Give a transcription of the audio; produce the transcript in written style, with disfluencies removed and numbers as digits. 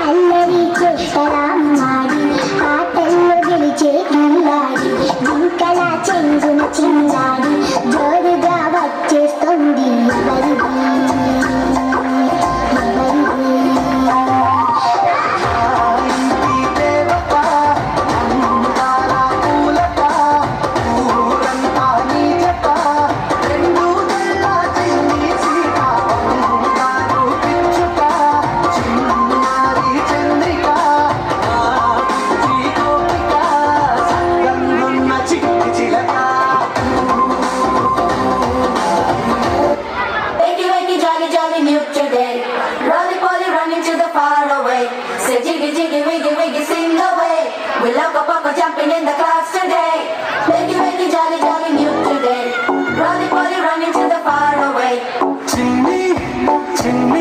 అల్లరి చెట్టరామ్మాడి ఆటల్లో గెలిచే కల్లాడి ఇంకలా చెంగున చిందాడి జోరుగా వచ్చేస్తుంది ఎవరిది Say jiggy jiggy wiggy wiggy sing away. We love a papa jumping in the clouds today. Wakey wakey jolly jolly new today. Rolly polly running to the far away. చిన్ని చిన్ని